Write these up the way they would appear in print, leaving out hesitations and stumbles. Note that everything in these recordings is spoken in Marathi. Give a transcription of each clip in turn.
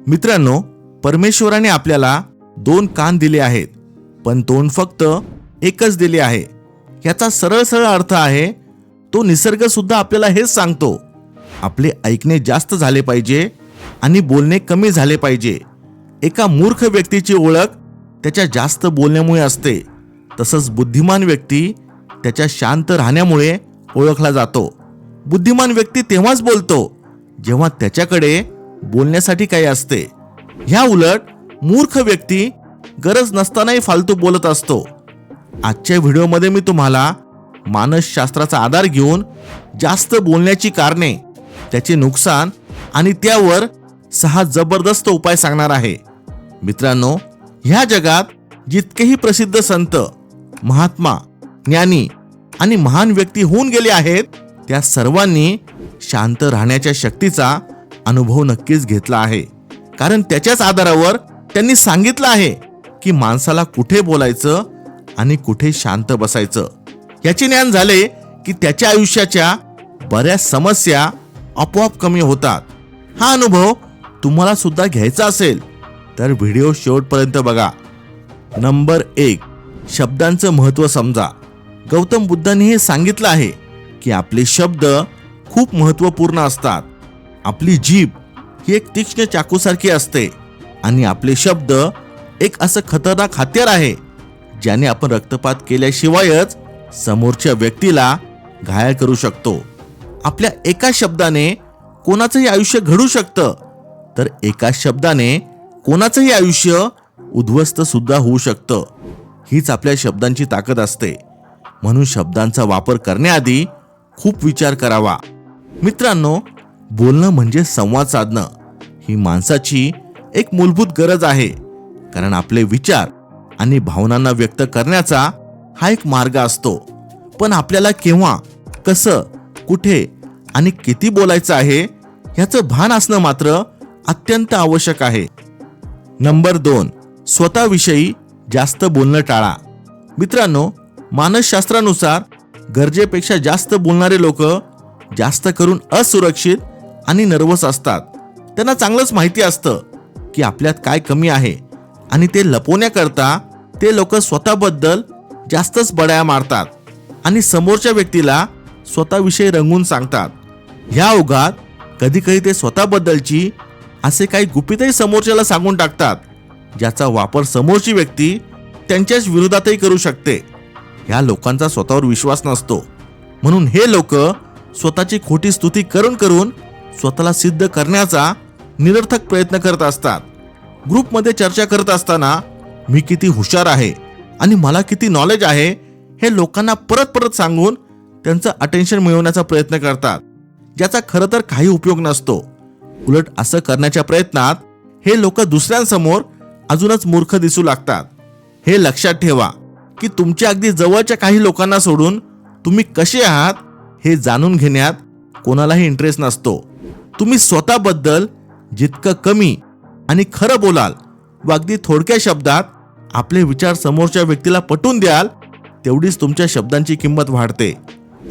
मित्रांनो, परमेश्वराने आपल्याला 2 कान दिले आहेत, पण तोंड फक्त एकच दिले आहे. याचा सरळ सरळ अर्थ आहे, तो निसर्ग सुद्धा आपल्याला हेच सांगतो. आपले ऐकणे जास्त झाले पाहिजे आणि बोलणे कमी झाले पाहिजे. एका मूर्ख व्यक्तीची ओळख त्याच्या जास्त बोलण्यामुळे असते, तसंच बुद्धिमान व्यक्ती त्याच्या शांत राहण्यामुळे ओळखला जातो. बुद्धिमान व्यक्ती तेव्हाच बोलतो जेव्हा त्याच्याकडे बोलण्यासाठी काही असते. ह्या उलट मूर्ख व्यक्ती गरज नसतानाही फालतू बोलत असतो. आजच्या व्हिडिओमध्ये मी तुम्हाला मानसशास्त्राचा आधार घेऊन जास्त बोलण्याची कारणे, त्याचे नुकसान आणि त्यावर 6 जबरदस्त उपाय सांगणार आहे. मित्रांनो, ह्या जगात जितकेही प्रसिद्ध संत, महात्मा, ज्ञानी आणि महान व्यक्ती होऊन गेले आहेत, त्या सर्वांनी शांत राहण्याच्या शक्तीचा अनुभव नक्कीच घेतला आहे. कारण त्याच्याच आधारावर त्यांनी सांगितलं आहे की माणसाला कुठे बोलायचं आणि कुठे शांत बसायचं. याचे ज्ञान झाले की त्याच्या आयुष्याच्या बऱ्याच समस्या आपोआप कमी होतात. हा अनुभव तुम्हाला सुद्धा घ्यायचा असेल तर व्हिडिओ शेवटपर्यंत बघा. नंबर 1, शब्दांचं महत्त्व समजा. गौतम बुद्धांनी हे सांगितलं आहे की आपले शब्द खूप महत्त्वपूर्ण असतात. आपली जीभ ही एक तीक्ष्ण चाकूसारखी असते आणि आपले शब्द एक असं खतरनाक हत्यार आहे, ज्याने आपण रक्तपात केल्याशिवायच समोरच्या व्यक्तीला घायल करू शकतो. आपल्या एका शब्दाने कोणाचंही आयुष्य घडू शकतं, तर एका शब्दाने कोणाचंही आयुष्य उद्ध्वस्त सुद्धा होऊ शकतं. हीच आपल्या शब्दांची ताकद असते. म्हणून शब्दांचा वापर करण्याआधी खूप विचार करावा. मित्रांनो, बोलणं म्हणजे संवाद साधणं. ही माणसाची एक मूलभूत गरज आहे, कारण आपले विचार आणि भावनांना व्यक्त करण्याचा हा एक मार्ग असतो. पण आपल्याला केव्हा, कसं, कुठे आणि किती बोलायचं आहे याचं भान असणं मात्र अत्यंत आवश्यक आहे. नंबर 2, स्वतःविषयी जास्त बोलणं टाळा. मित्रांनो, मानसशास्त्रानुसार गरजेपेक्षा जास्त बोलणारे लोक जास्त करून असुरक्षित आणि नर्वस असतात. त्यांना चांगलंच माहिती असतं की आपल्यात काय कमी आहे आणि ते लपवण्याकरता ते लोक स्वतःबद्दल जास्तच बड्या मारतात आणि समोरच्या व्यक्तीला स्वतःविषयी रंगून सांगतात. ह्या ओघात कधी कधी ते स्वतःबद्दलची असे काही गुपितही समोरच्याला सांगून टाकतात, ज्याचा वापर समोरची व्यक्ती त्यांच्याच विरोधातही करू शकते. ह्या लोकांचा स्वतःवर विश्वास नसतो, म्हणून हे लोक स्वतःची खोटी स्तुती करून करून स्वतःला सिद्ध करण्याचा निरर्थक प्रयत्न करत असतात. ग्रुपमध्ये चर्चा करत असताना मी किती हुशार आहे आणि मला किती नॉलेज आहे हे लोकांना परत परत सांगून त्यांचं अटेन्शन मिळवण्याचा प्रयत्न करतात, ज्याचा खरं तर काही उपयोग नसतो. उलट असं करण्याच्या प्रयत्नात हे लोक दुसऱ्यांसमोर अजूनच मूर्ख दिसू लागतात. हे लक्षात ठेवा की तुमच्या अगदी जवळच्या काही लोकांना सोडून तुम्ही कसे आहात हे जाणून घेण्यात कोणालाही इंटरेस्ट नसतो. तुम्ही स्वतःबद्दल जितकं कमी आणि खरं बोलाल व अगदी थोडक्या शब्दात आपले विचार समोरच्या व्यक्तीला पटवून द्याल, तेवढीच तुमच्या शब्दांची किंमत वाढते.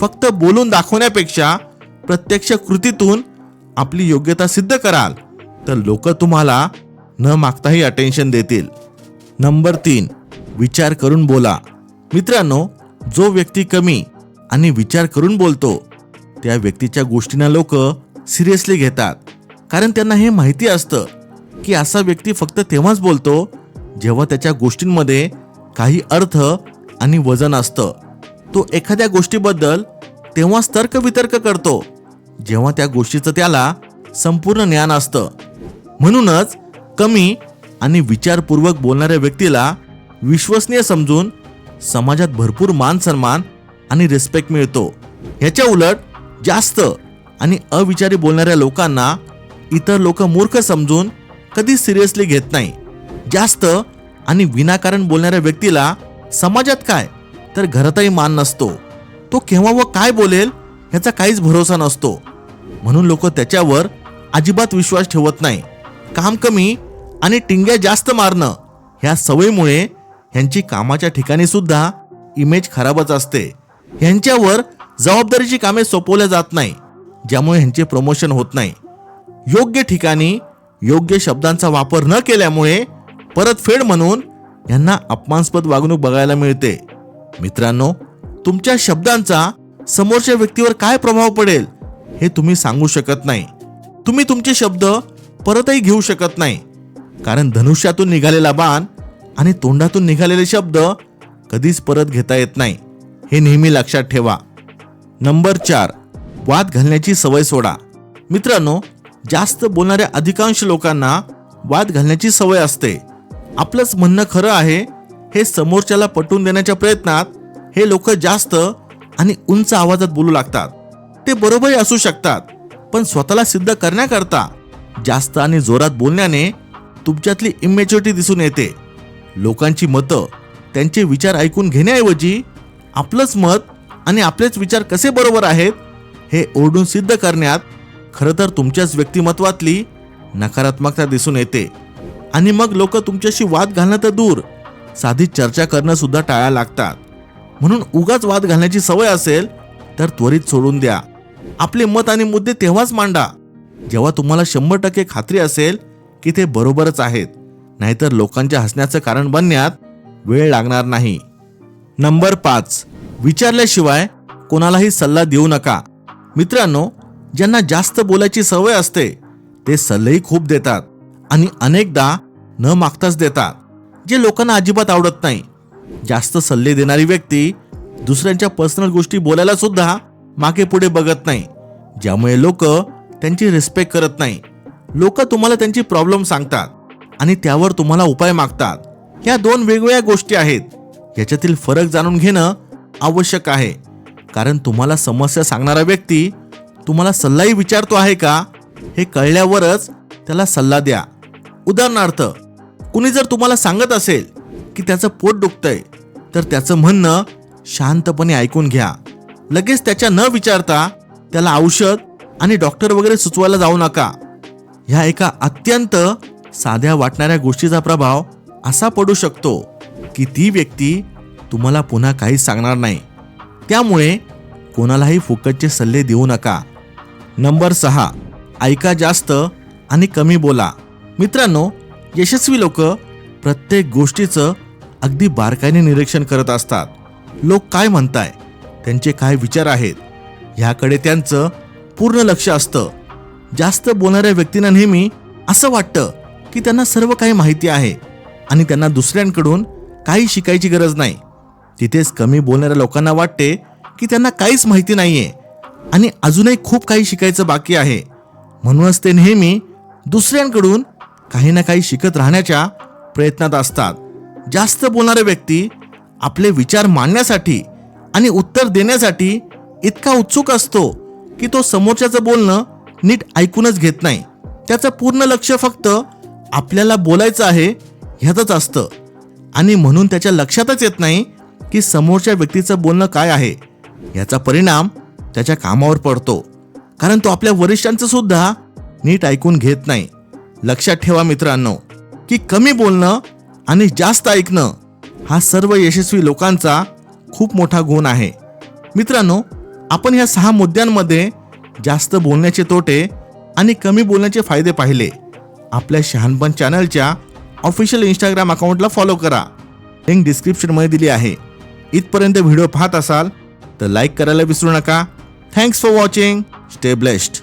फक्त बोलून दाखवण्यापेक्षा प्रत्यक्ष कृतीतून आपली योग्यता सिद्ध कराल तर लोक तुम्हाला न मागताही अटेन्शन देतील. नंबर 3, विचार करून बोला. मित्रांनो, जो व्यक्ती कमी आणि विचार करून बोलतो त्या व्यक्तीच्या गोष्टींना लोक सिरियसली घेतात. कारण त्यांना हे माहिती असतं की असा व्यक्ती फक्त तेव्हाच बोलतो जेव्हा त्याच्या गोष्टींमध्ये काही अर्थ आणि वजन असतं. तो एखाद्या गोष्टीबद्दल तेव्हाच तर्कवितर्क करतो जेव्हा त्या गोष्टीचं त्याला संपूर्ण ज्ञान असतं. म्हणूनच कमी आणि विचारपूर्वक बोलणाऱ्या व्यक्तीला विश्वसनीय समजून समाजात भरपूर मान सन्मान आणि रिस्पेक्ट मिळतो. ह्याच्या उलट जास्त आणि अविचारी बोलणाऱ्या लोकांना इतर लोक मूर्ख समजून कधी सिरियसली घेत नाही. जास्त आणि विनाकारण बोलणाऱ्या व्यक्तीला समाजात काय तर घरातही मान नसतो. तो केव्हा व काय बोलेल ह्याचा काहीच भरोसा नसतो. म्हणून लोक त्याच्यावर अजिबात विश्वास ठेवत नाही. काम कमी आणि टिंग्या जास्त मारणं ह्या सवयीमुळे ह्यांची कामाच्या ठिकाणी सुद्धा इमेज खराबच असते. ह्यांच्यावर जबाबदारीची कामे सोपवल्या जात नाही, ज्यामुळे ह्यांचे प्रमोशन होत नाही. योग्य ठिकाणी योग्य शब्दांचा वापर न केल्यामुळे परतफेड म्हणून यांना अपमानास्पद वागणूक बघायला मिळते. मित्रांनो, तुमच्या शब्दांचा समोरच्या व्यक्तीवर काय प्रभाव पडेल हे तुम्ही सांगू शकत नाही. तुम्ही तुमचे शब्द परतही घेऊ शकत नाही, कारण धनुष्यातून निघालेला बाण आणि तोंडातून निघालेले शब्द कधीच परत घेता येत नाही. हे नेहमी लक्षात ठेवा. नंबर 4, वाद घालण्याची सवय सोडा. मित्रांनो, जास्त बोलणाऱ्या अधिकांश लोकांना वाद घालण्याची सवय असते. आपलंच म्हणणं खरं आहे हे समोरच्याला पटवून देण्याच्या प्रयत्नात हे लोक जास्त आणि उंच आवाजात बोलू लागतात. ते बरोबरही असू शकतात, पण स्वतःला सिद्ध करण्याकरता जास्त आणि जोरात बोलण्याने तुमच्यातली इमॅच्युरिटी दिसून येते. लोकांची मतं, त्यांचे विचार ऐकून घेण्याऐवजी आपलंच मत आणि आपलेच विचार कसे बरोबर आहेत हे ओरडून सिद्ध करण्यात खरं तर तुमच्याच व्यक्तिमत्वातली नकारात्मकता दिसून येते. आणि मग लोक तुमच्याशी वाद घालणं तर दूर, साधी चर्चा करणं सुद्धा टाळायला लागतात. म्हणून उगाच वाद घालण्याची सवय असेल तर त्वरित सोडून द्या. आपले मत आणि मुद्दे तेव्हाच मांडा जेव्हा तुम्हाला 100% खात्री असेल की ते बरोबरच आहेत. नाहीतर लोकांच्या हसण्याचं कारण बनण्यात वेळ लागणार नाही. नंबर 5, विचारल्याशिवाय कोणालाही सल्ला देऊ नका. मित्रांनो, ज्यांना जास्त बोलायची सवय असते ते सल्लेही खूप देतात आणि अनेकदा न मागताच देतात, जे लोकांना अजिबात आवडत नाही. जास्त सल्ले देणारी व्यक्ती दुसऱ्यांच्या पर्सनल गोष्टी बोलायला सुद्धा मागे पुढे बघत नाही, ज्यामुळे लोक त्यांची रिस्पेक्ट करत नाही. लोक तुम्हाला त्यांची प्रॉब्लेम सांगतात आणि त्यावर तुम्हाला उपाय मागतात. ह्या 2 वेगवेगळ्या गोष्टी आहेत. याच्यातील फरक जाणून घेणं आवश्यक आहे, कारण तुम्हाला समस्या सांगणारा व्यक्ती तुम्हाला सल्लाही विचारतो आहे का हे कळल्यावरच त्याला सल्ला द्या. उदाहरणार्थ, कुणी जर तुम्हाला सांगत असेल की त्याचं पोट दुखतंय तर त्याचं म्हणणं शांतपणे ऐकून घ्या. लगेच त्याच्या न विचारता त्याला औषध आणि डॉक्टर वगैरे सुचवायला जाऊ नका. ह्या एका अत्यंत साध्या वाटणाऱ्या गोष्टीचा प्रभाव असा पडू शकतो की ती व्यक्ती तुम्हाला पुन्हा काहीच सांगणार नाही. त्यामुळे कोणालाही फुकटचे सल्ले देऊ नका. नंबर 6, ऐका जास्त आणि कमी बोला. मित्रांनो, यशस्वी लोक प्रत्येक गोष्टीचं अगदी बारकाईने निरीक्षण करत असतात. लोक काय म्हणताय, त्यांचे काय विचार आहेत ह्याकडे त्यांचं पूर्ण लक्ष असतं. जास्त बोलणाऱ्या व्यक्तींना नेहमी असं वाटतं की त्यांना सर्व काही माहिती आहे आणि त्यांना दुसऱ्यांकडून काही शिकायची गरज नाही. तिथेच कमी बोलणाऱ्या लोकांना वाटते की त्यांना काहीच माहिती नाहीये आणि अजूनही खूप काही शिकायचं बाकी आहे. म्हणूनच ते नेहमी दुसऱ्यांकडून काही ना काही शिकत राहण्याच्या प्रयत्नात असतात. जास्त बोलणारा व्यक्ती आपले विचार मांडण्यासाठी आणि उत्तर देण्यासाठी इतका उत्सुक असतो की तो समोरच्याचं बोलणं नीट ऐकूनच घेत नाही. त्याचं पूर्ण लक्ष फक्त आपल्याला बोलायचं आहे ह्यातच असतं आणि म्हणून त्याच्या लक्षातच येत नाही की समोरच्या व्यक्तीचं बोलणं काय आहे. याचा परिणाम त्याच्या कामावर पडतो, कारण तो आपल्या वरिष्ठांचं सुद्धा नीट ऐकून घेत नाही. लक्षात ठेवा मित्रांनो, की कमी बोलणं आणि जास्त ऐकणं हा सर्व यशस्वी लोकांचा खूप मोठा गुण आहे. मित्रांनो, आपण ह्या 6 मुद्द्यांमध्ये जास्त बोलण्याचे तोटे आणि कमी बोलण्याचे फायदे पाहिले. आपल्या शहाणपण चॅनलच्या ऑफिशियल इंस्टाग्राम अकाउंटला फॉलो करा. लिंक डिस्क्रिप्शनमध्ये दिली आहे. इथपर्यंत व्हिडिओ पाहत असाल तर लाईक करायला विसरू नका. Thanks for watching. Stay blessed.